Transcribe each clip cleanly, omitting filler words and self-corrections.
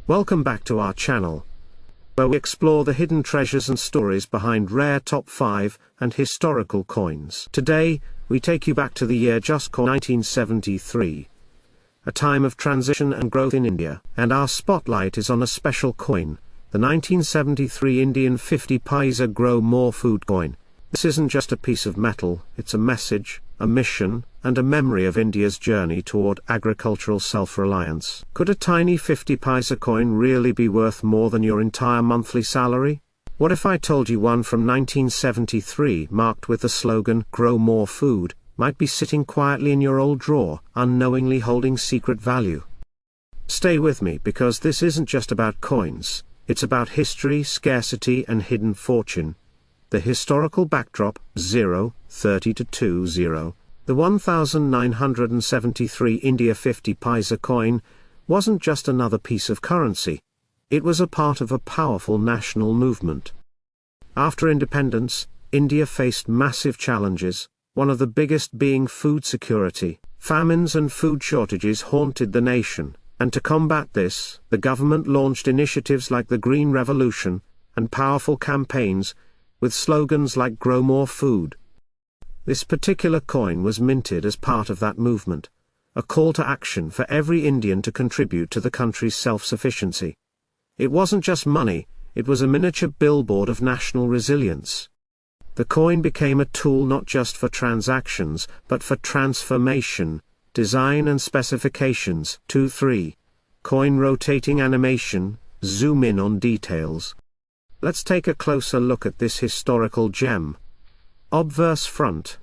Welcome back to our channel, where we explore the hidden treasures and stories behind rare top 5 and historical coins. Today, we take you back to the year just called 1973, a time of transition and growth in India, and our spotlight is on a special coin, the 1973 Indian 50 Paisa Grow More Food coin. This isn't just a piece of metal, it's a message, a mission, and a memory of India's journey toward agricultural self-reliance. Could a tiny 50 paisa coin really be worth more than your entire monthly salary? What if I told you one from 1973, marked with the slogan, "Grow More Food," might be sitting quietly in your old drawer, unknowingly holding secret value? Stay with me, because this isn't just about coins, it's about history, scarcity, and hidden fortune. The historical backdrop, 0:30 to 20. The 1973 India 50 Paisa coin wasn't just another piece of currency. It was a part of a powerful national movement. After independence, India faced massive challenges, one of the biggest being food security. Famines and food shortages haunted the nation, and to combat this, the government launched initiatives like the Green Revolution, and powerful campaigns, with slogans like "Grow More Food." This particular coin was minted as part of that movement, a call to action for every Indian to contribute to the country's self-sufficiency. It wasn't just money, it was a miniature billboard of national resilience. The coin became a tool not just for transactions, but for transformation, design and specifications. 2-3. Coin rotating animation, zoom in on details. Let's take a closer look at this historical gem. Obverse front.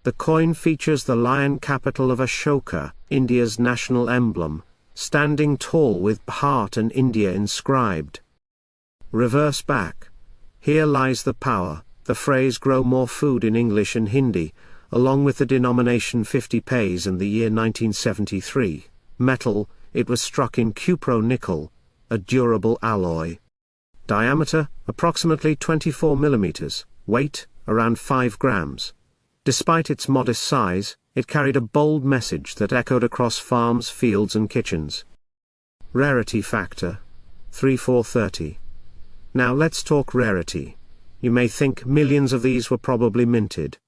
The coin features the lion capital of Ashoka, India's national emblem, standing tall with heart and India inscribed. Reverse back. Here lies the power, the phrase "Grow More Food" in English and Hindi, along with the denomination 50 paise and the year 1973. Metal, it was struck in cupro-nickel, a durable alloy. Diameter, approximately 24 mm, weight, around 5 grams. Despite its modest size, it carried a bold message that echoed across farms, fields and kitchens. Rarity factor, 3-4-30. Now let's talk rarity. You may think millions of these were probably minted.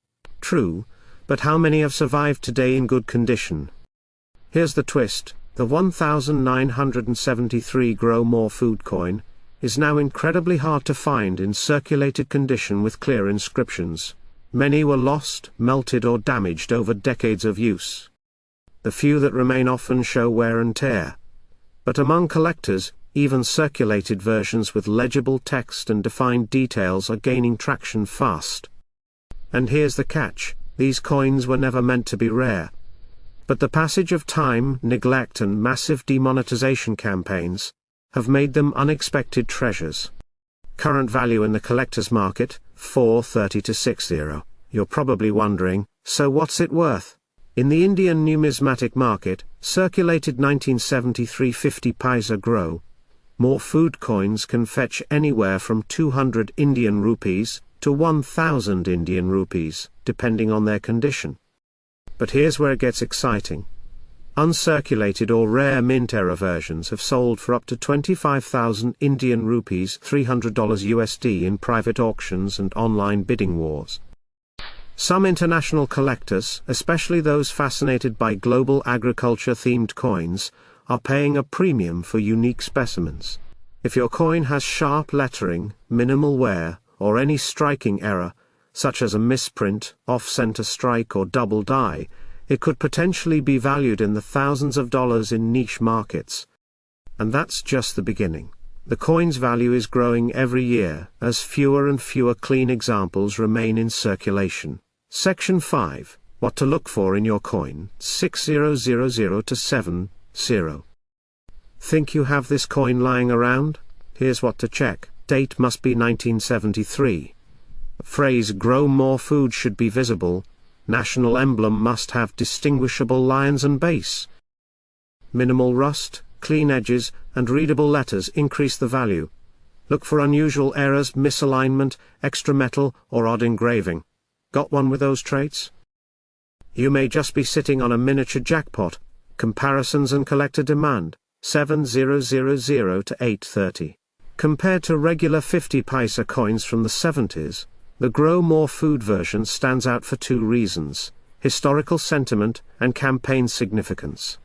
True, but how many have survived today in good condition? Here's the twist, the 1973 Grow More Food coin is now incredibly hard to find in circulated condition with clear inscriptions. Many were lost, melted or damaged over decades of use. The few that remain often show wear and tear. But among collectors, even circulated versions with legible text and defined details are gaining traction fast. And here's the catch, these coins were never meant to be rare. But the passage of time, neglect and massive demonetization campaigns have made them unexpected treasures. Current value in the collector's market, 430 to 60. You're probably wondering, so what's it worth? In the Indian numismatic market, circulated 1973 50 paisa Grow More Food coins can fetch anywhere from 200 Indian rupees to 1,000 Indian rupees, depending on their condition. But here's where it gets exciting. Uncirculated or rare mint era versions have sold for up to 25,000 Indian rupees, $300 USD in private auctions and online bidding wars. Some international collectors, especially those fascinated by global agriculture-themed coins, are paying a premium for unique specimens. If your coin has sharp lettering, minimal wear, or any striking error, such as a misprint, off-center strike or double die, it could potentially be valued in the thousands of dollars in niche markets. And that's just the beginning. The coin's value is growing every year, as fewer and fewer clean examples remain in circulation. Section 5. What to look for in your coin, 6000 to 70. Think you have this coin lying around? Here's what to check. Date must be 1973. Phrase "Grow More Food" should be visible. National emblem must have distinguishable lions and base. Minimal rust, clean edges, and readable letters increase the value. Look for unusual errors, misalignment, extra metal, or odd engraving. Got one with those traits? You may just be sitting on a miniature jackpot. Comparisons and collector demand. 7000 to 830. Compared to regular 50 paisa coins from the 70s, the Grow More Food version stands out for two reasons: historical sentiment and campaign significance.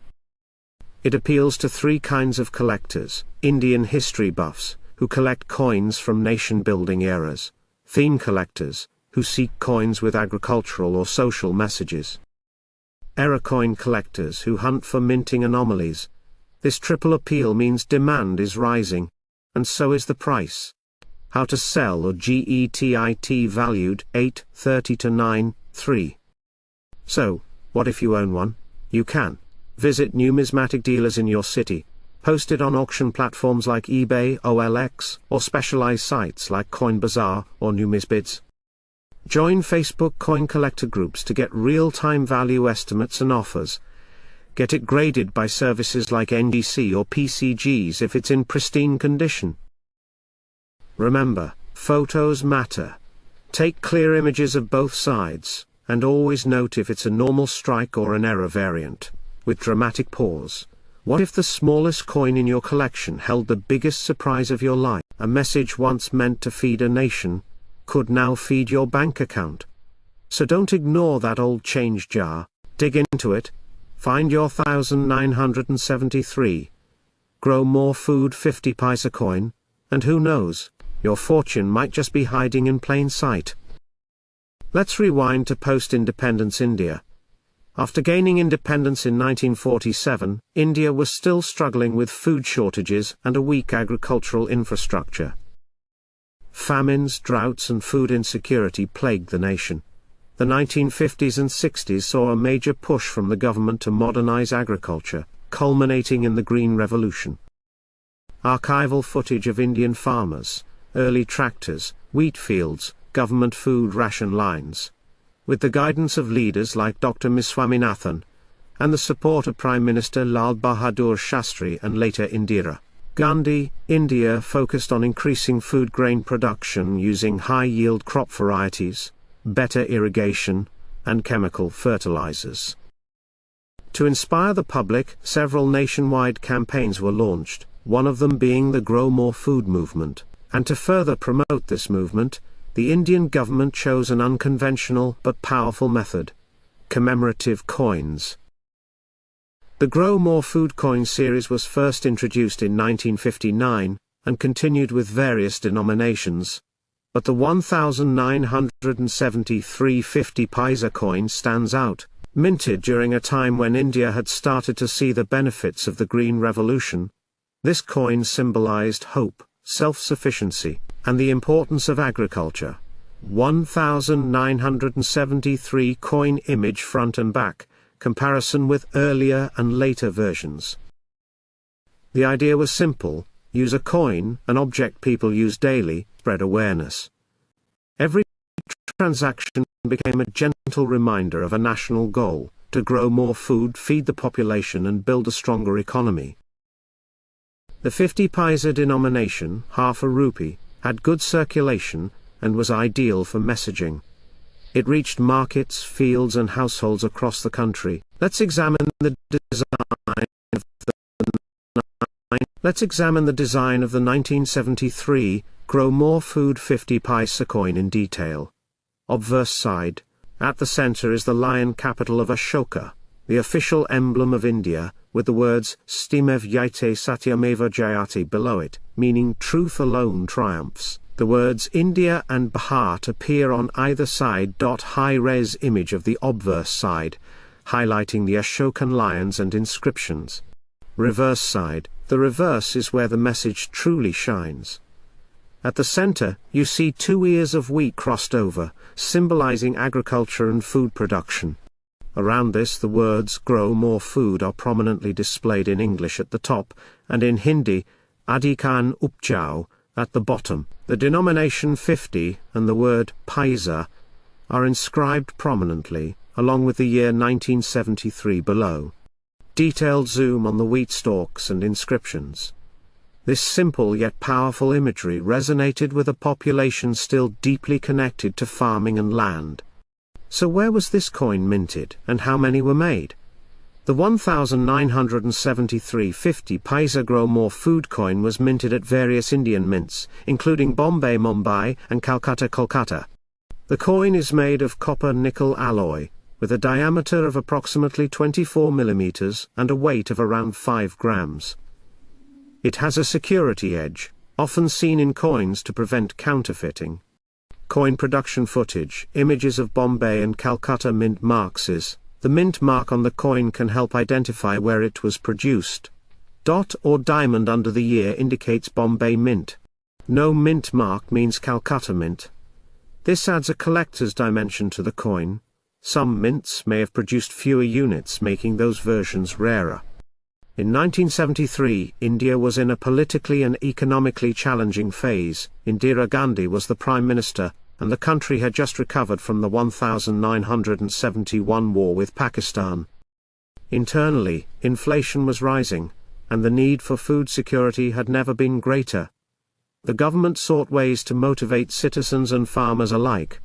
It appeals to three kinds of collectors: Indian history buffs, who collect coins from nation-building eras; theme collectors, who seek coins with agricultural or social messages; error coin collectors who hunt for minting anomalies. This triple appeal means demand is rising, and so is the price. How to sell or GETIT valued 830 to 93. So, what if you own one? You can. Visit numismatic dealers in your city, post it on auction platforms like eBay, OLX, or specialized sites like Coin Bazaar or Numisbids. Join Facebook coin collector groups to get real-time value estimates and offers. Get it graded by services like NDC or PCGs if it's in pristine condition. Remember, photos matter. Take clear images of both sides, and always note if it's a normal strike or an error variant, with dramatic pause. What if the smallest coin in your collection held the biggest surprise of your life? A message once meant to feed a nation could now feed your bank account. So don't ignore that old change jar. Dig into it. Find your 1973. Grow More Food 50 paisa coin, and who knows, your fortune might just be hiding in plain sight. Let's rewind to post-independence India. After gaining independence in 1947, India was still struggling with food shortages and a weak agricultural infrastructure. Famines, droughts and food insecurity plagued the nation. The 1950s and 60s saw a major push from the government to modernize agriculture, culminating in the Green Revolution. Archival footage of Indian farmers, early tractors, wheat fields, government food ration lines. With the guidance of leaders like Dr. Swaminathan, and the support of Prime Minister Lal Bahadur Shastri and later Indira Gandhi, India focused on increasing food grain production using high-yield crop varieties, better irrigation, and chemical fertilizers. To inspire the public, several nationwide campaigns were launched, one of them being the Grow More Food movement, and to further promote this movement, the Indian government chose an unconventional but powerful method: commemorative coins. The Grow More Food coin series was first introduced in 1959, and continued with various denominations. But the 1973 50 paisa coin stands out, minted during a time when India had started to see the benefits of the Green Revolution. This coin symbolized hope, self-sufficiency, and the importance of agriculture. 1973 coin image front and back, comparison with earlier and later versions. The idea was simple: use a coin, an object people use daily, spread awareness. Every transaction became a gentle reminder of a national goal: to grow more food, feed the population and build a stronger economy. The 50 paisa denomination, half a rupee, had good circulation, and was ideal for messaging. It reached markets, fields and households across the country. Let's examine the design of the 1973 Grow More Food 50 paisa coin in detail. Obverse side. At the center is the lion capital of Ashoka, the official emblem of India, with the words Stimev Yaite Satyameva Jayati below it, meaning truth alone triumphs. The words India and Bharat appear on either side. High-res image of the obverse side, highlighting the Ashokan lions and inscriptions. Reverse side. The reverse is where the message truly shines. At the center, you see two ears of wheat crossed over, symbolizing agriculture and food production. Around this, the words Grow More Food are prominently displayed in English at the top, and in Hindi, Adhikan Upjao, at the bottom. The denomination 50 and the word Paisa are inscribed prominently, along with the year 1973 below. Detailed zoom on the wheat stalks and inscriptions. This simple yet powerful imagery resonated with a population still deeply connected to farming and land. So where was this coin minted, and how many were made? The 1973 50 paisa grow more food coin was minted at various Indian mints, including Bombay Mumbai and Calcutta Kolkata. The coin is made of copper-nickel alloy, with a diameter of approximately 24 mm and a weight of around 5 grams. It has a security edge, often seen in coins to prevent counterfeiting. Coin production footage, images of Bombay and Calcutta mint marks. The mint mark on the coin can help identify where it was produced. Dot or diamond under the year indicates Bombay mint. No mint mark means Calcutta mint. This adds a collector's dimension to the coin. Some mints may have produced fewer units, making those versions rarer. In 1973, India was in a politically and economically challenging phase. Indira Gandhi was the Prime Minister, and the country had just recovered from the 1971 war with Pakistan. Internally, inflation was rising, and the need for food security had never been greater. The government sought ways to motivate citizens and farmers alike.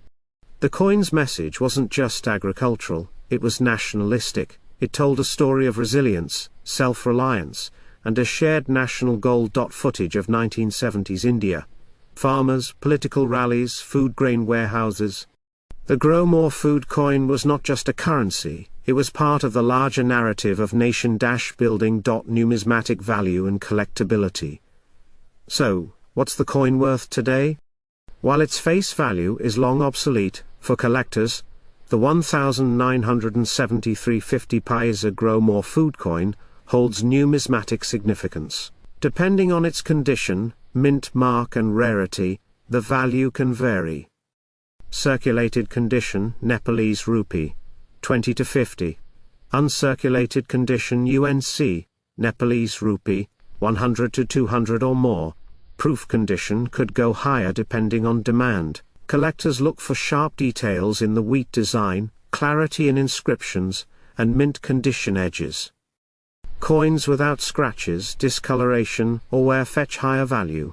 The coin's message wasn't just agricultural, it was nationalistic. It told a story of resilience, self-reliance, and a shared national goal. Footage of 1970s India. Farmers, political rallies, food grain warehouses. The Grow More food coin was not just a currency, it was part of the larger narrative of nation-building. Numismatic value and collectability. So, what's the coin worth today? While its face value is long obsolete, for collectors, the 1973 50 paisa Grow More food coin holds numismatic significance. Depending on its condition, mint mark and rarity, the value can vary. Circulated condition Nepalese rupee, 20 to 50. Uncirculated condition UNC, Nepalese rupee, 100 to 200 or more. Proof condition could go higher depending on demand. Collectors look for sharp details in the wheat design, clarity in inscriptions, and mint condition edges. Coins without scratches, discoloration, or wear fetch higher value.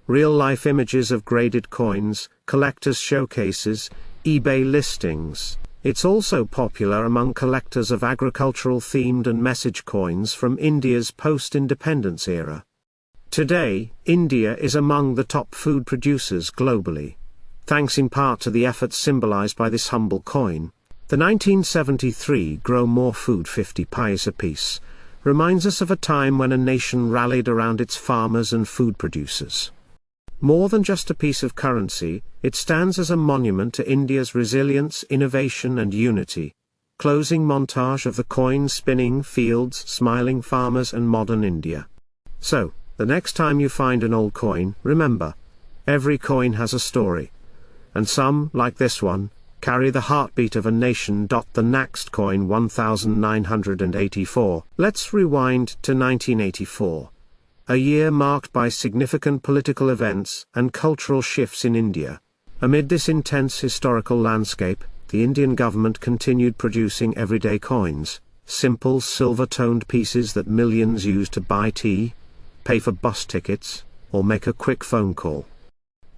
Real-life images of graded coins, collectors' showcases, eBay listings. It's also popular among collectors of agricultural-themed and message coins from India's post-independence era. Today, India is among the top food producers globally, thanks in part to the efforts symbolized by this humble coin. The 1973 Grow More Food 50 paisa piece reminds us of a time when a nation rallied around its farmers and food producers. More than just a piece of currency, it stands as a monument to India's resilience, innovation and unity. Closing montage of the coin spinning fields, smiling farmers and modern India. So, the next time you find an old coin, remember, every coin has a story. And some, like this one, carry the heartbeat of a nation. The next coin 1984. Let's rewind to 1984. A year marked by significant political events and cultural shifts in India. Amid this intense historical landscape, the Indian government continued producing everyday coins, simple silver-toned pieces that millions used to buy tea, pay for bus tickets, or make a quick phone call.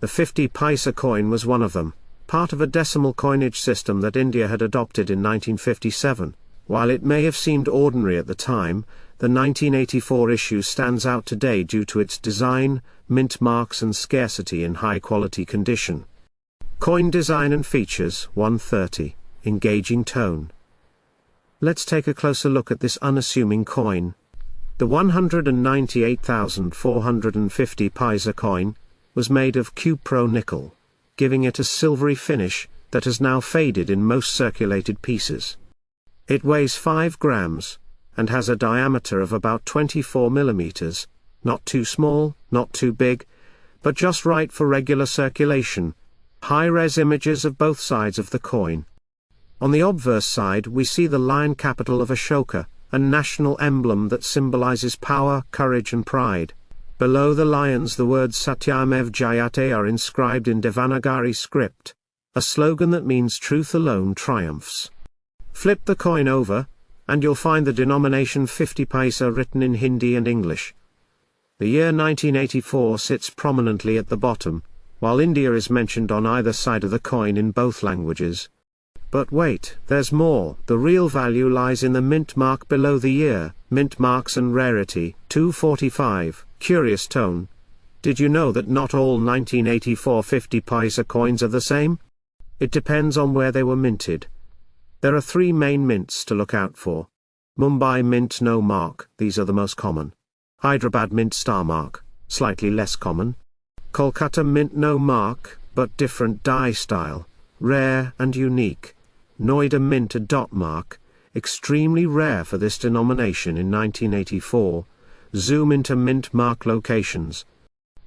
The 50 paisa coin was one of them, part of a decimal coinage system that India had adopted in 1957. While it may have seemed ordinary at the time, the 1984 issue stands out today due to its design, mint marks and scarcity in high-quality condition. Coin design and features 130, engaging tone. Let's take a closer look at this unassuming coin. The 198,450 paisa coin was made of Cupro nickel, giving it a silvery finish that has now faded in most circulated pieces. It weighs 5 grams, and has a diameter of about 24 millimeters, not too small, not too big, but just right for regular circulation. High-res images of both sides of the coin. On the obverse side we see the lion capital of Ashoka, a national emblem that symbolizes power, courage and pride. Below the lions the words Satyamev Jayate are inscribed in Devanagari script, a slogan that means truth alone triumphs. Flip the coin over, and you'll find the denomination 50 paisa written in Hindi and English. The year 1984 sits prominently at the bottom, while India is mentioned on either side of the coin in both languages. But wait, there's more. The real value lies in the mint mark below the year. Mint marks and rarity, 245. Curious tone. Did you know that not all 1984 50 paisa coins are the same? It depends on where they were minted. There are three main mints to look out for. Mumbai mint no mark, these are the most common. Hyderabad mint star mark, slightly less common. Kolkata mint no mark, but different die style, rare and unique. Noida mint a dot mark, extremely rare for this denomination in 1984. Zoom into mint mark locations.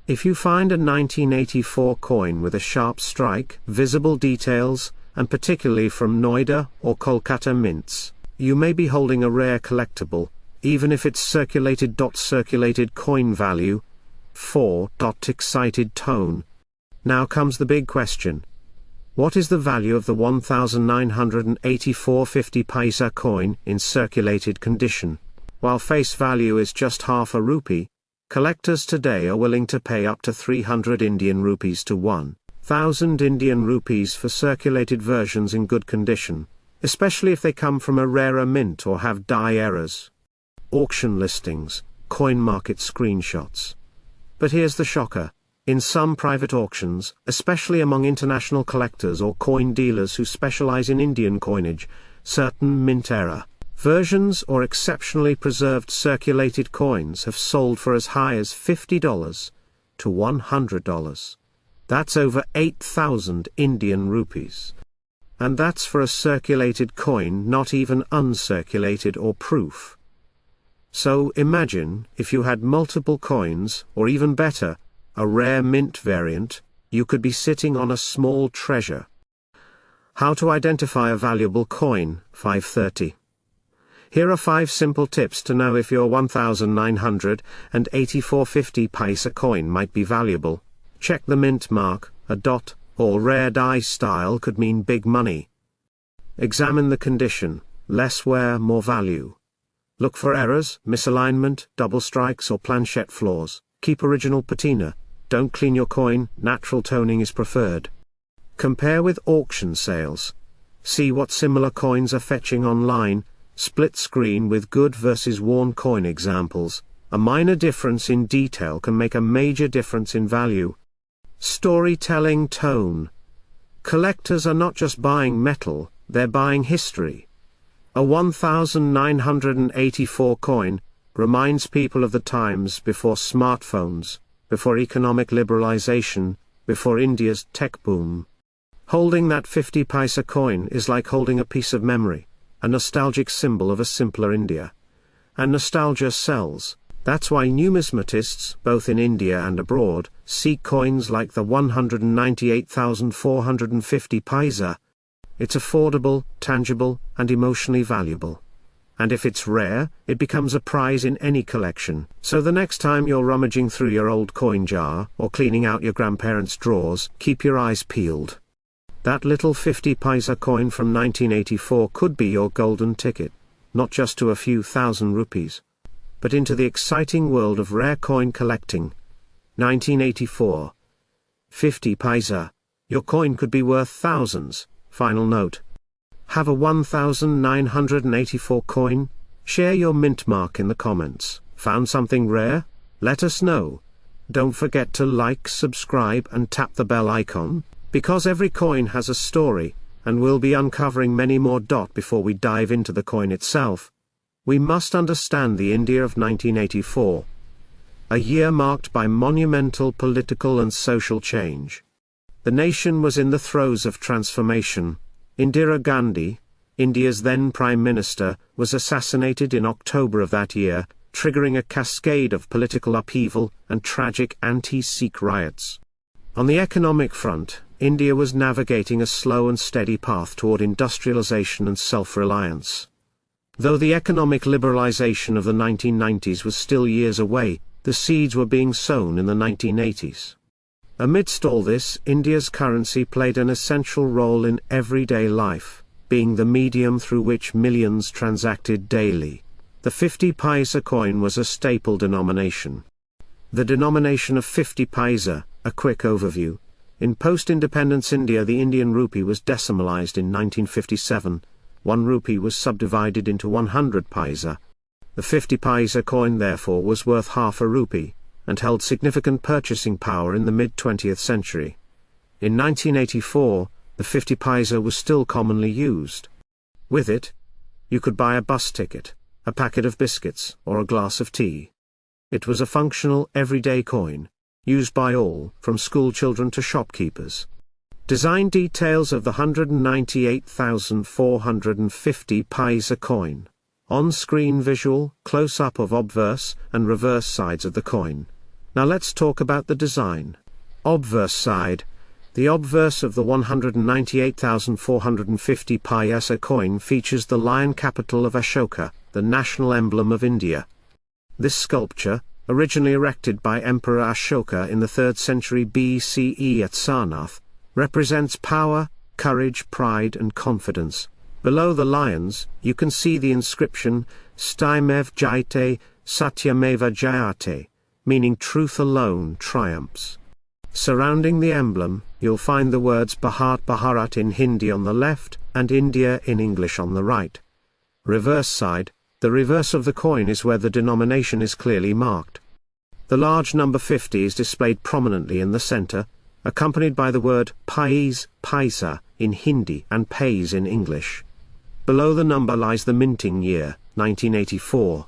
If you find a 1984 coin with a sharp strike, visible details, and particularly from Noida or Kolkata mints, you may be holding a rare collectible, even if it's circulated. Circulated coin value. 4. Excited tone. Now comes the big question. What is the value of the 1984 50 paisa coin in circulated condition? While face value is just half a rupee, collectors today are willing to pay up to 300 Indian rupees to 1,000 Indian rupees for circulated versions in good condition, especially if they come from a rarer mint or have die errors. Auction listings, coin market screenshots. But here's the shocker. In some private auctions, especially among international collectors or coin dealers who specialize in Indian coinage, certain mint error versions or exceptionally preserved circulated coins have sold for as high as $50 to $100. That's over 8,000 Indian rupees. And that's for a circulated coin, not even uncirculated or proof. So imagine, if you had multiple coins, or even better, a rare mint variant, you could be sitting on a small treasure. How to identify a valuable coin, 530. Here are 5 simple tips to know if your 1984 50 paisa coin might be valuable. Check the mint mark, a dot, or rare die style could mean big money. Examine the condition, less wear, more value. Look for errors, misalignment, double strikes or planchette flaws. Keep original patina. Don't clean your coin, natural toning is preferred. Compare with auction sales. See what similar coins are fetching online. Split screen with good versus worn coin examples. A minor difference in detail can make a major difference in value. Storytelling tone. Collectors are not just buying metal, they're buying history. A 1984 coin reminds people of the times before smartphones, before economic liberalization, before India's tech boom. Holding that 50 paisa coin is like holding a piece of memory, a nostalgic symbol of a simpler India. And nostalgia sells. That's why numismatists, both in India and abroad, seek coins like the 198,450 paisa. It's affordable, tangible, and emotionally valuable. And if it's rare, it becomes a prize in any collection. So the next time you're rummaging through your old coin jar, or cleaning out your grandparents' drawers, keep your eyes peeled. That little 50 paisa coin from 1984 could be your golden ticket, not just to a few thousand rupees, but into the exciting world of rare coin collecting. 1984. 50 paisa. Your coin could be worth thousands. Final note. Have a 1984 coin? Share your mint mark in the comments. Found something rare? Let us know. Don't forget to like, subscribe and tap the bell icon, because every coin has a story, and we'll be uncovering many more. Before we dive into the coin itself, we must understand the India of 1984. A year marked by monumental political and social change. The nation was in the throes of transformation. Indira Gandhi, India's then Prime Minister, was assassinated in October of that year, triggering a cascade of political upheaval and tragic anti-Sikh riots. On the economic front, India was navigating a slow and steady path toward industrialization and self-reliance. Though the economic liberalization of the 1990s was still years away, the seeds were being sown in the 1980s. Amidst all this, India's currency played an essential role in everyday life, being the medium through which millions transacted daily. The 50 paisa coin was a staple denomination. The denomination of 50 paisa, a quick overview. In post-independence India, the Indian rupee was decimalized in 1957. 1 rupee was subdivided into 100 paisa. The 50 paisa coin therefore was worth half a rupee, and held significant purchasing power in the mid-20th century. In 1984, the 50 paisa was still commonly used. With it, you could buy a bus ticket, a packet of biscuits, or a glass of tea. It was a functional, everyday coin, used by all, from school children to shopkeepers. Design details of the 198,450 paisa coin. On-screen visual, close-up of obverse and reverse sides of the coin. Now let's talk about the design. Obverse side. The obverse of the 198,450 paisa coin features the lion capital of Ashoka, the national emblem of India. This sculpture, originally erected by Emperor Ashoka in the 3rd century BCE at Sarnath, represents power, courage, pride and confidence. Below the lions, you can see the inscription, Stymev Jayate, Satyameva Jayate, meaning truth alone triumphs. Surrounding the emblem, you'll find the words Bharat Bharat in Hindi on the left, and India in English on the right. Reverse side. The reverse of the coin is where the denomination is clearly marked. The large number 50 is displayed prominently in the center, accompanied by the word Paisa in Hindi and Paise in English. Below the number lies the minting year, 1984.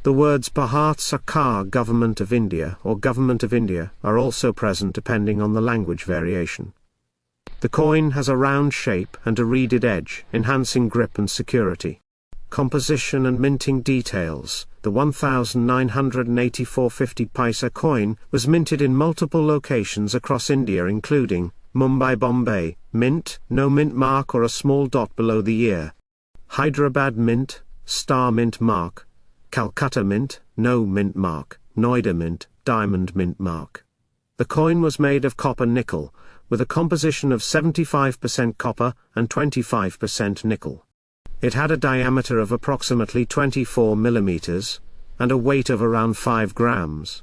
The words Bharat Sarkar, Government of India, or Government of India, are also present depending on the language variation. The coin has a round shape and a reeded edge, enhancing grip and security. Composition and minting details. The 1,984 50 paisa coin was minted in multiple locations across India including Mumbai, Bombay, mint, no mint mark or a small dot below the year. Hyderabad mint, star mint mark. Calcutta mint, no mint mark. Noida mint, diamond mint mark. The coin was made of copper nickel, with a composition of 75% copper and 25% nickel. It had a diameter of approximately 24 millimeters, and a weight of around 5 grams.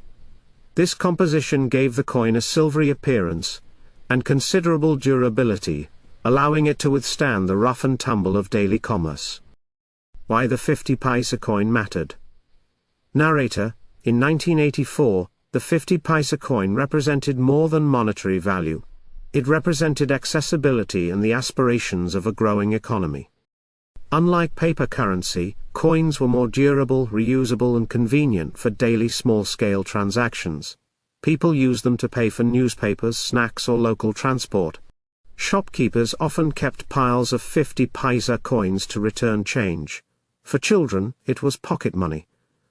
This composition gave the coin a silvery appearance, and considerable durability, allowing it to withstand the rough and tumble of daily commerce. Why the 50 paisa coin mattered. Narrator, in 1984, the 50 paisa coin represented more than monetary value. It represented accessibility and the aspirations of a growing economy. Unlike paper currency, coins were more durable, reusable and convenient for daily small-scale transactions. People used them to pay for newspapers, snacks or local transport. Shopkeepers often kept piles of 50 paisa coins to return change. For children, it was pocket money.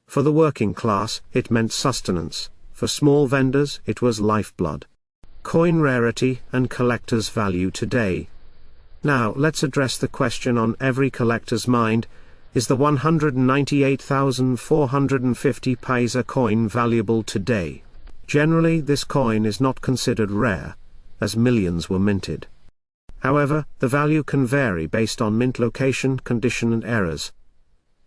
For the working class, it meant sustenance. For small vendors, it was lifeblood. Coin rarity and collector's value today. Now, let's address the question on every collector's mind: is the 198,450 paisa coin valuable today? Generally, this coin is not considered rare, as millions were minted. However, the value can vary based on mint location, condition and errors.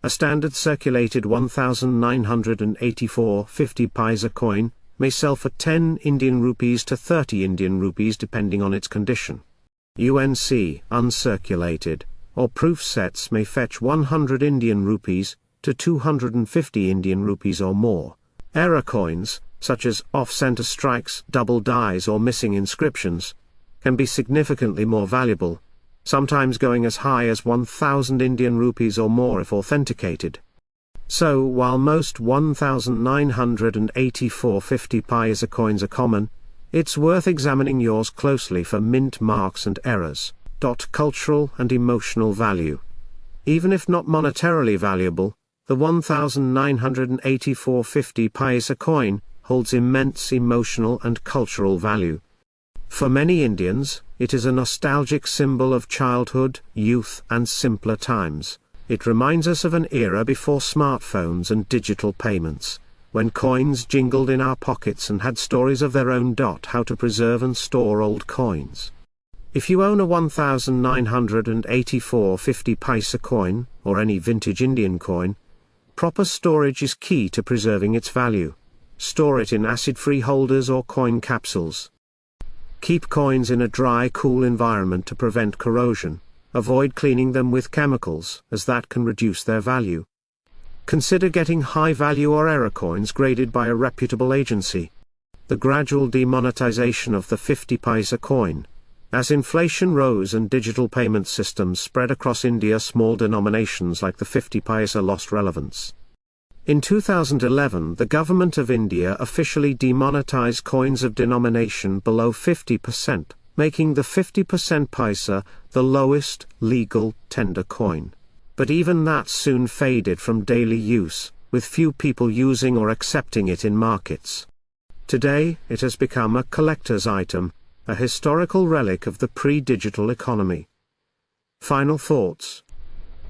A standard circulated 1,984 50 paisa coin may sell for 10 Indian rupees to 30 Indian rupees depending on its condition. UNC, uncirculated, or proof sets may fetch 100 Indian rupees to 250 Indian rupees or more. Error coins, such as off-center strikes, double dies or missing inscriptions, can be significantly more valuable, sometimes going as high as 1,000 Indian rupees or more if authenticated. So, while most 1,984 50 paisa coins are common, it's worth examining yours closely for mint marks and errors. Cultural and emotional value. Even if not monetarily valuable, the 1,984 50 paisa coin holds immense emotional and cultural value. For many Indians, it is a nostalgic symbol of childhood, youth and simpler times. It reminds us of an era before smartphones and digital payments, when coins jingled in our pockets and had stories of their own. How to preserve and store old coins. If you own a 1,984 50 paisa coin, or any vintage Indian coin, proper storage is key to preserving its value. Store it in acid-free holders or coin capsules. Keep coins in a dry, cool environment to prevent corrosion. Avoid cleaning them with chemicals, as that can reduce their value. Consider getting high-value or error coins graded by a reputable agency. The gradual demonetization of the 50 paisa coin. As inflation rose and digital payment systems spread across India, small denominations like the 50 paisa lost relevance. In 2011, the government of India officially demonetized coins of denomination below 50%, making the 50% paisa the lowest legal tender coin. But even that soon faded from daily use, with few people using or accepting it in markets. Today, it has become a collector's item, a historical relic of the pre-digital economy. Final thoughts.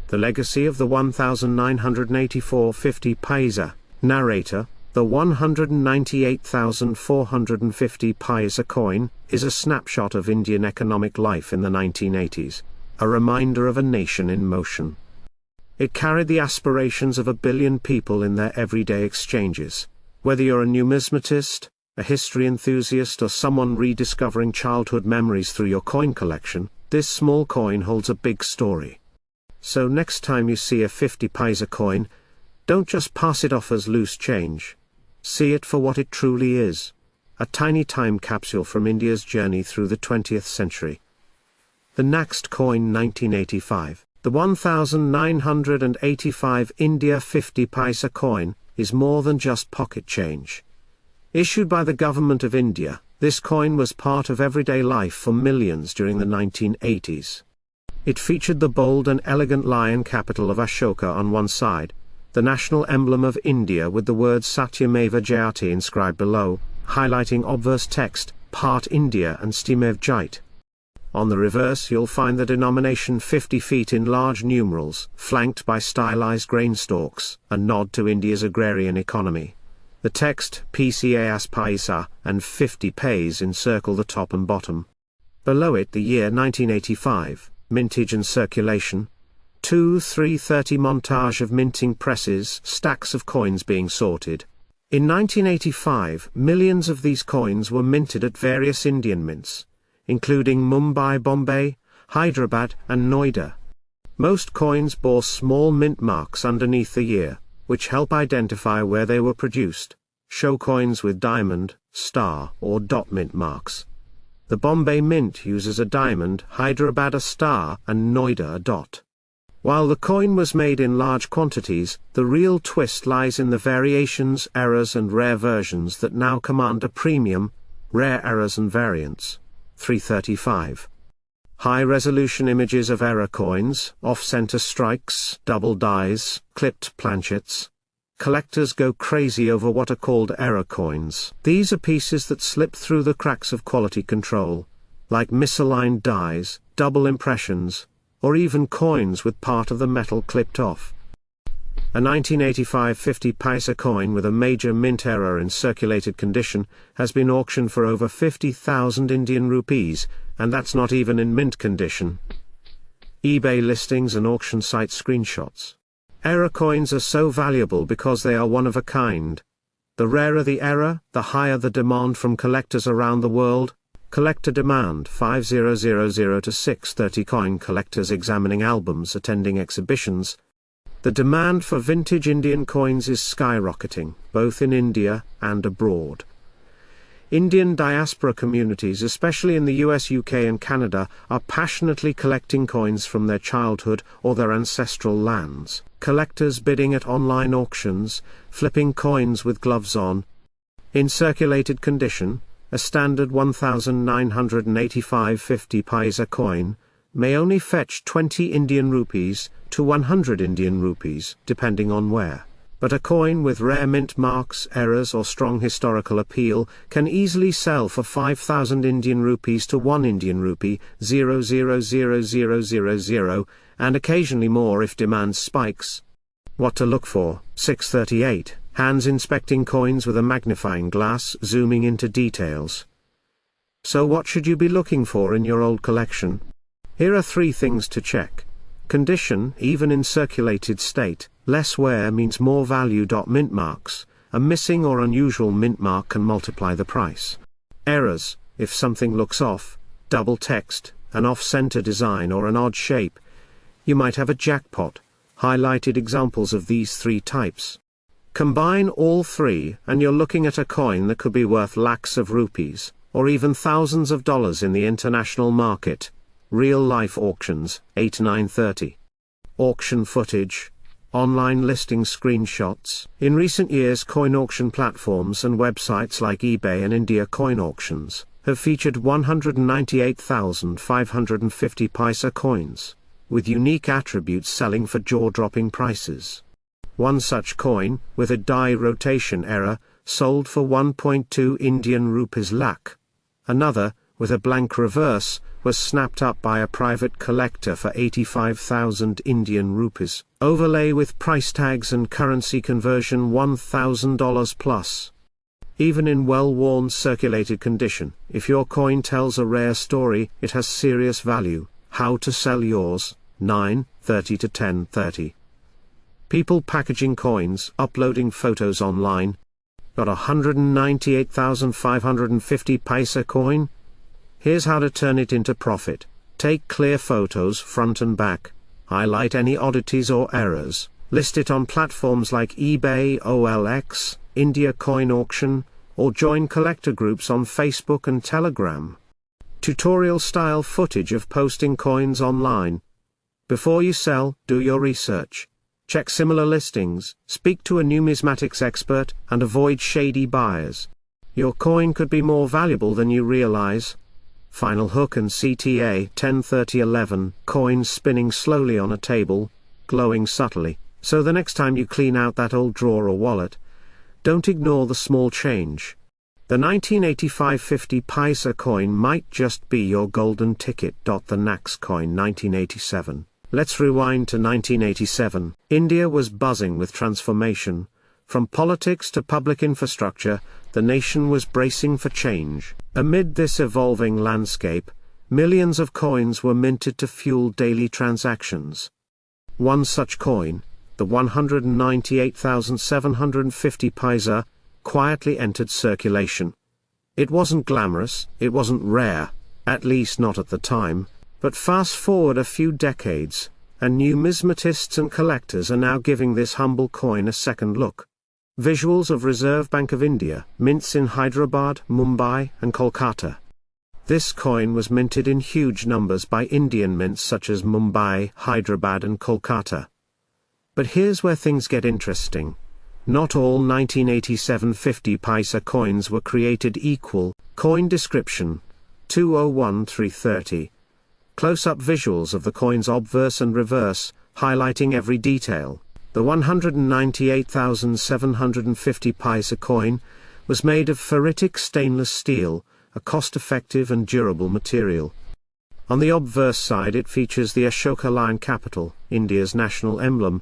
The legacy of the 1984 50 paisa. Narrator, the 198,450 paisa coin, is a snapshot of Indian economic life in the 1980s, a reminder of a nation in motion. It carried the aspirations of 1 billion people in their everyday exchanges. Whether you're a numismatist, a history enthusiast, or someone rediscovering childhood memories through your coin collection, this small coin holds a big story. So next time you see a 50 paisa coin, don't just pass it off as loose change. See it for what it truly is. A tiny time capsule from India's journey through the 20th century. The next coin, 1985. The 1985 India 50 paisa coin is more than just pocket change. Issued by the government of India, this coin was part of everyday life for millions during the 1980s. It featured the bold and elegant lion capital of Ashoka on one side, the national emblem of India with the words Satyameva Jayate inscribed below, highlighting obverse text, Part India and Stimev Jayate. On the reverse you'll find the denomination 50 feet in large numerals, flanked by stylized grain stalks, a nod to India's agrarian economy. The text, PCAS Paisa, and 50 Paise encircle the top and bottom. Below it the year 1985, mintage and circulation. 330 montage of minting presses, stacks of coins being sorted. In 1985, millions of these coins were minted at various Indian mints, including Mumbai, Bombay, Hyderabad, and Noida. Most coins bore small mint marks underneath the year, which help identify where they were produced. Show coins with diamond, star, or dot mint marks. The Bombay Mint uses a diamond, Hyderabad a star, and Noida a dot. While the coin was made in large quantities, the real twist lies in the variations, errors and rare versions that now command a premium, rare errors and variants. 335. High-resolution images of error coins, off-center strikes, double dies, clipped planchets. Collectors go crazy over what are called error coins. These are pieces that slip through the cracks of quality control, like misaligned dies, double impressions, or even coins with part of the metal clipped off. A 1985 50 paisa coin with a major mint error in circulated condition has been auctioned for over 50,000 Indian rupees, and that's not even in mint condition. eBay listings and auction site screenshots. Error coins are so valuable because they are one of a kind. The rarer the error, the higher the demand from collectors around the world. Collector demand 5000 to 630 coin collectors examining albums, attending exhibitions. The demand for vintage Indian coins is skyrocketing, both in India and abroad. Indian diaspora communities, especially in the US, UK and Canada, are passionately collecting coins from their childhood or their ancestral lands. Collectors bidding at online auctions, flipping coins with gloves on. In circulated condition, a standard 1985 50 paisa coin may only fetch 20 Indian rupees to 100 Indian rupees, depending on where. But a coin with rare mint marks, errors or strong historical appeal can easily sell for 5,000 Indian rupees to 1 Indian rupee, 0.00000, and occasionally more if demand spikes. What to look for? 638. Hands inspecting coins with a magnifying glass, zooming into details. So what should you be looking for in your old collection? Here are 3 things to check. Condition, even in circulated state. Less wear means more value. Mint marks. A missing or unusual mint mark can multiply the price. Errors. If something looks off, double text, an off-center design or an odd shape, you might have a jackpot. Highlighted examples of these three types. Combine all three and you're looking at a coin that could be worth lakhs of rupees, or even thousands of dollars in the international market. Real-life auctions, 8-930. Auction footage. Online listing screenshots. In recent years, coin auction platforms and websites like eBay and India Coin Auctions have featured 198,550 Paisa coins, with unique attributes selling for jaw-dropping prices. One such coin, with a die rotation error, sold for 1.2 Indian rupees lakh. Another, with a blank reverse, was snapped up by a private collector for 85,000 Indian rupees, overlay with price tags and currency conversion $1,000 plus. Even in well-worn circulated condition, if your coin tells a rare story, it has serious value. How to sell yours, 9:30 to 10:30. People packaging coins, uploading photos online. Got 198,550 Paisa coin? Here's how to turn it into profit. Take clear photos front and back. Highlight any oddities or errors. List it on platforms like eBay, OLX, India Coin Auction, or join collector groups on Facebook and Telegram. Tutorial-style footage of posting coins online. Before you sell, do your research. Check similar listings, speak to a numismatics expert, and avoid shady buyers. Your coin could be more valuable than you realize. Final hook and CTA 10:30:11. Coins spinning slowly on a table, glowing subtly, so the next time you clean out that old drawer or wallet, don't ignore the small change. The 1985 50 Paisa coin might just be your golden ticket. The Nax coin 1987. Let's rewind to 1987. India was buzzing with transformation. From politics to public infrastructure, the nation was bracing for change. Amid this evolving landscape, millions of coins were minted to fuel daily transactions. One such coin, the 198,750 Paisa, quietly entered circulation. It wasn't glamorous, it wasn't rare, at least not at the time, but fast forward a few decades, and numismatists and collectors are now giving this humble coin a second look. Visuals of Reserve Bank of India, mints in Hyderabad, Mumbai, and Kolkata. This coin was minted in huge numbers by Indian mints such as Mumbai, Hyderabad, and Kolkata. But here's where things get interesting. Not all 1987 50 Paisa coins were created equal. Coin description 201330. Close-up visuals of the coin's obverse and reverse, highlighting every detail. The 198,750 Paisa coin was made of ferritic stainless steel, a cost-effective and durable material. On the obverse side it features the Ashoka lion capital, India's national emblem,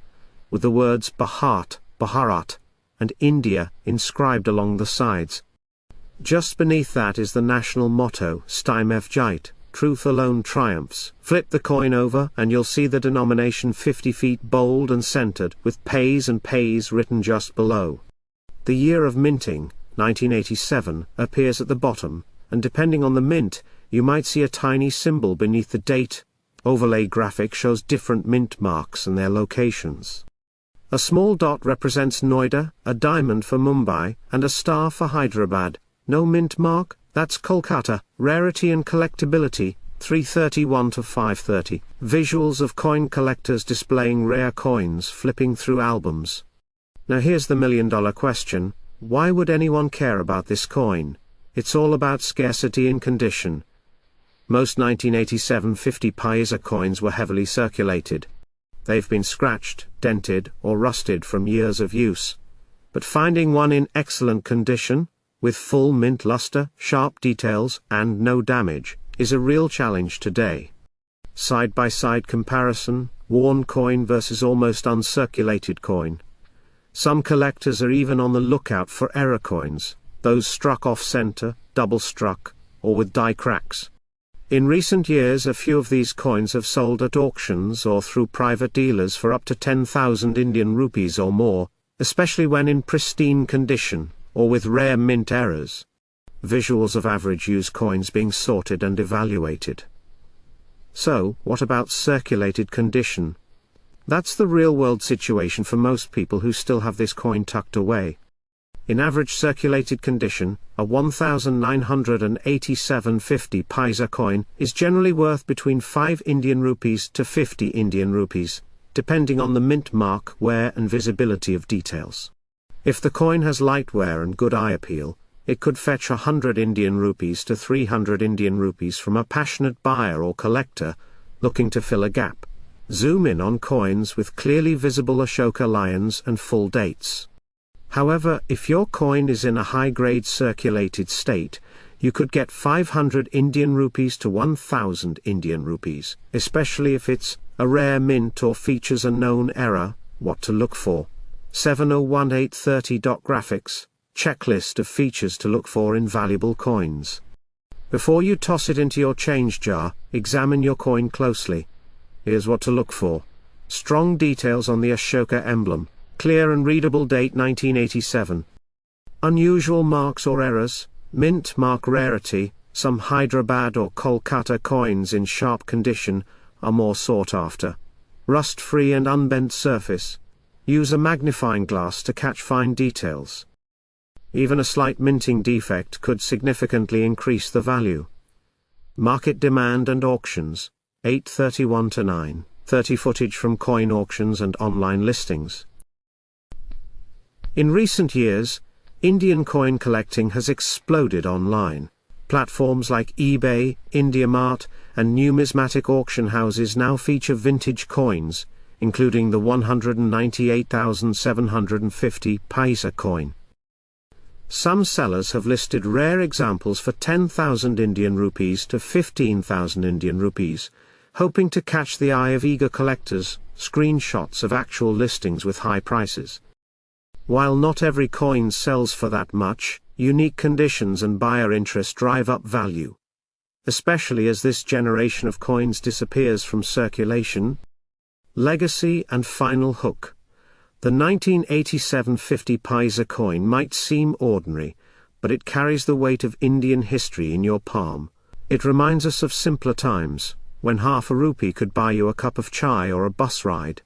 with the words Bharat, Bharat, and India inscribed along the sides. Just beneath that is the national motto, Stimef Jait, Truth alone triumphs. Flip the coin over and you'll see the denomination 50 feet bold and centered, with Pays and Pays written just below. The year of minting, 1987, appears at the bottom, and depending on the mint, you might see a tiny symbol beneath the date. Overlay graphic shows different mint marks and their locations. A small dot represents Noida, a diamond for Mumbai, and a star for Hyderabad. No mint mark? That's Kolkata. Rarity and collectability, 331 to 530. Visuals of coin collectors displaying rare coins flipping through albums. Now here's the million-dollar question. Why would anyone care about this coin? It's all about scarcity and condition. Most 1987 50 Paisa coins were heavily circulated. They've been scratched, dented, or rusted from years of use. But finding one in excellent condition, with full mint luster, sharp details, and no damage, is a real challenge today. Side-by-side comparison, worn coin versus almost uncirculated coin. Some collectors are even on the lookout for error coins, those struck off-center, double-struck, or with die cracks. In recent years a few of these coins have sold at auctions or through private dealers for up to 10,000 Indian rupees or more, especially when in pristine condition, or with rare mint errors. visuals of average use coins being sorted and evaluated. So, what about circulated condition? That's the real-world situation for most people who still have this coin tucked away. In average circulated condition, a 1987.50 Paisa coin is generally worth between 5 Indian rupees to 50 Indian rupees, depending on the mint mark, wear and visibility of details. If the coin has light wear and good eye appeal, it could fetch 100 Indian rupees to 300 Indian rupees from a passionate buyer or collector looking to fill a gap. Zoom in on coins with clearly visible Ashoka lions and full dates. However, if your coin is in a high-grade circulated state, you could get 500 Indian rupees to 1000 Indian rupees, especially if it's a rare mint or features a known error. What to look for? 701830. Graphics, checklist of features to look for in valuable coins. Before you toss it into your change jar, examine your coin closely. Here's what to look for. Strong details on the Ashoka emblem. Clear and readable date 1987. Unusual marks or errors. Mint mark rarity. Some Hyderabad or Kolkata coins in sharp condition are more sought after. Rust-free and unbent surface. Use a magnifying glass to catch fine details. Even a slight minting defect could significantly increase the value. Market demand and auctions. 8:31 to 9:30. Footage from coin auctions and online listings. In recent years, Indian coin collecting has exploded online. Platforms like eBay, IndiaMart, and numismatic auction houses now feature vintage coins, including the 198,750 Paisa coin. Some sellers have listed rare examples for 10,000 Indian rupees to 15,000 Indian rupees, hoping to catch the eye of eager collectors. Screenshots of actual listings with high prices. While not every coin sells for that much, unique conditions and buyer interest drive up value. Especially as this generation of coins disappears from circulation. Legacy and final hook. The 1987.50 Paisa coin might seem ordinary, but it carries the weight of Indian history in your palm. It reminds us of simpler times, when half a rupee could buy you a cup of chai or a bus ride.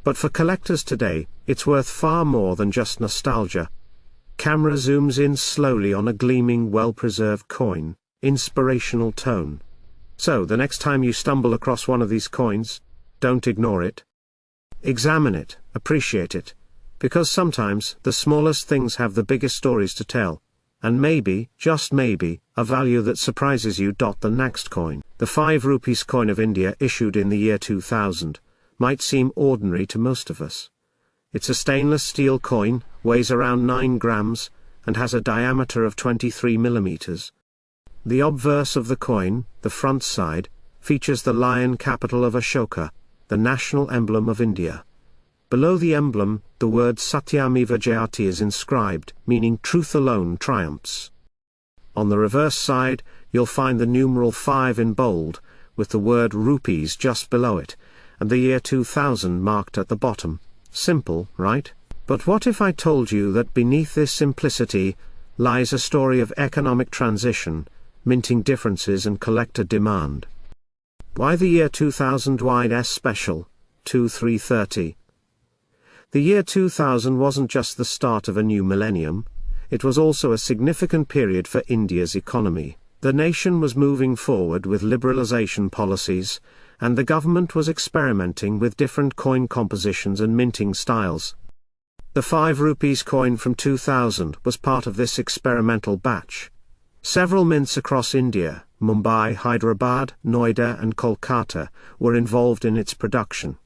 But for collectors today, it's worth far more than just nostalgia. Camera zooms in slowly on a gleaming, well-preserved coin, inspirational tone. So the next time you stumble across one of these coins, don't ignore it. Examine it, appreciate it, because sometimes the smallest things have the biggest stories to tell, and maybe, just maybe, a value that surprises you. The next coin, the 5 rupees coin of India issued in the year 2000, might seem ordinary to most of us. It's a stainless steel coin, weighs around 9 grams, and has a diameter of 23 millimeters. The obverse of the coin, the front side, features the lion capital of Ashoka, the national emblem of India. Below the emblem, the word Satyameva Jayati is inscribed, meaning truth alone triumphs. On the reverse side, you'll find the numeral 5 in bold, with the word rupees just below it, and the year 2000 marked at the bottom. Simple, right? But what if I told you that beneath this simplicity lies a story of economic transition, minting differences and collector demand? Why the year 2000? Why S special? 2330. The year 2000 wasn't just the start of a new millennium, it was also a significant period for India's economy. The nation was moving forward with liberalization policies, and the government was experimenting with different coin compositions and minting styles. The 5 rupees coin from 2000 was part of this experimental batch. Several mints across India, Mumbai, Hyderabad, Noida and Kolkata, were involved in its production.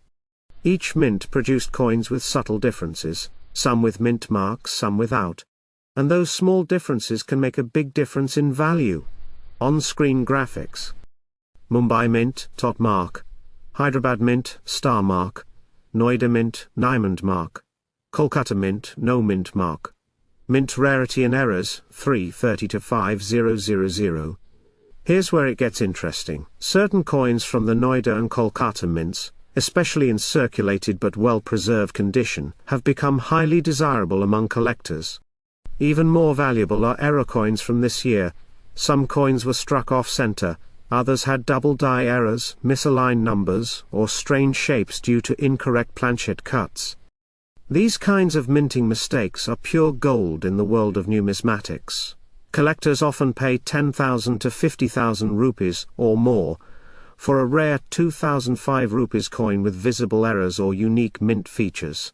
Each mint produced coins with subtle differences, some with mint marks, some without. And those small differences can make a big difference in value. On-screen graphics. Mumbai Mint, tot mark. Hyderabad Mint, star mark. Noida Mint, diamond mark. Kolkata Mint, no mint mark. Mint rarity and errors, 330 to 5000. Here's where it gets interesting. Certain coins from the Noida and Kolkata mints, especially in circulated but well-preserved condition, have become highly desirable among collectors. Even more valuable are error coins from this year. Some coins were struck off-center, others had double die errors, misaligned numbers, or strange shapes due to incorrect planchet cuts. These kinds of minting mistakes are pure gold in the world of numismatics. Collectors often pay 10,000 to 50,000 rupees or more for a rare 2005 rupees coin with visible errors or unique mint features.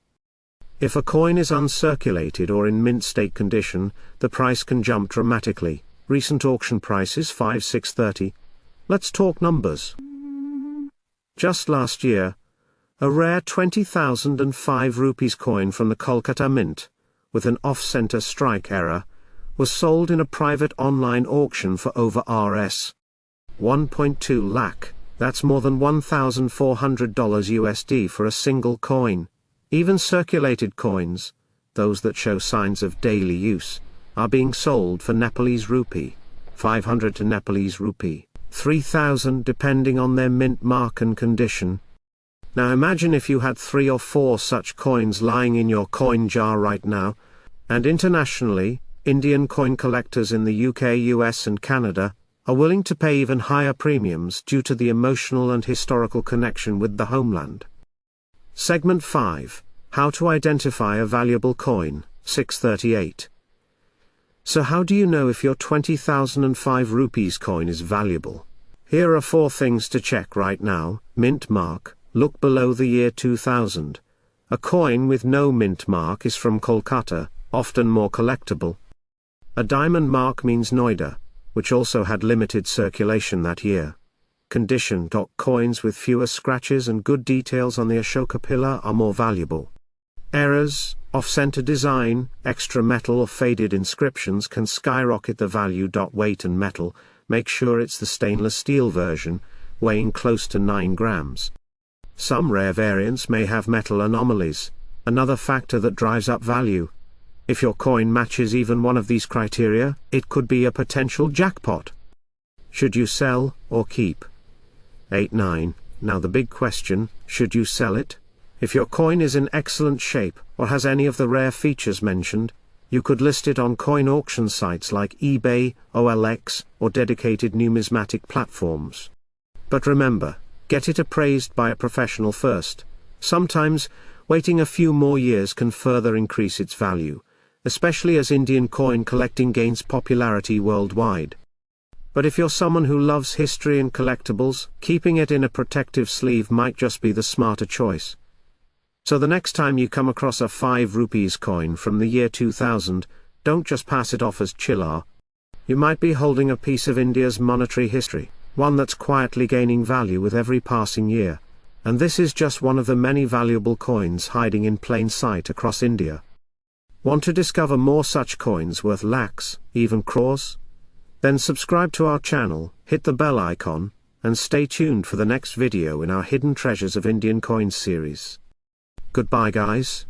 If a coin is uncirculated or in mint state condition, the price can jump dramatically. Recent auction prices 5,630. Let's talk numbers. Just last year, a rare 20,005 rupees coin from the Kolkata Mint, with an off-center strike error, was sold in a private online auction for over Rs. 1.2 lakh. That's more than $1,400 USD for a single coin. Even circulated coins, those that show signs of daily use, are being sold for Nepalese rupee, 500 to Nepalese rupee, 3,000 depending on their mint mark and condition. Now imagine if you had 3 or 4 such coins lying in your coin jar right now. And internationally, Indian coin collectors in the UK, US and Canada are willing to pay even higher premiums due to the emotional and historical connection with the homeland. Segment 5. How to identify a valuable coin, 638. So how do you know if your 20,005 rupees coin is valuable? Here are 4 things to check right now. Mint mark. Look below the year 2000. A coin with no mint mark is from Kolkata, often more collectible. A diamond mark means Noida, which also had limited circulation that year. Condition. Coins with fewer scratches and good details on the Ashoka pillar are more valuable. Errors, off-center design, extra metal or faded inscriptions can skyrocket the value. Weight and metal. Make sure it's the stainless steel version, weighing close to 9 grams. Some rare variants may have metal anomalies, another factor that drives up value. If your coin matches even one of these criteria, it could be a potential jackpot. Should you sell or keep? 8-9. Now the big question, should you sell it? If your coin is in excellent shape, or has any of the rare features mentioned, you could list it on coin auction sites like eBay, OLX, or dedicated numismatic platforms. But remember, get it appraised by a professional first. Sometimes, waiting a few more years can further increase its value, especially as Indian coin collecting gains popularity worldwide. But if you're someone who loves history and collectibles, keeping it in a protective sleeve might just be the smarter choice. So the next time you come across a 5 rupees coin from the year 2000, don't just pass it off as chillar. You might be holding a piece of India's monetary history, one that's quietly gaining value with every passing year. And this is just one of the many valuable coins hiding in plain sight across India. Want to discover more such coins worth lakhs, even crores? Then subscribe to our channel, hit the bell icon, and stay tuned for the next video in our Hidden Treasures of Indian Coins series. Goodbye guys.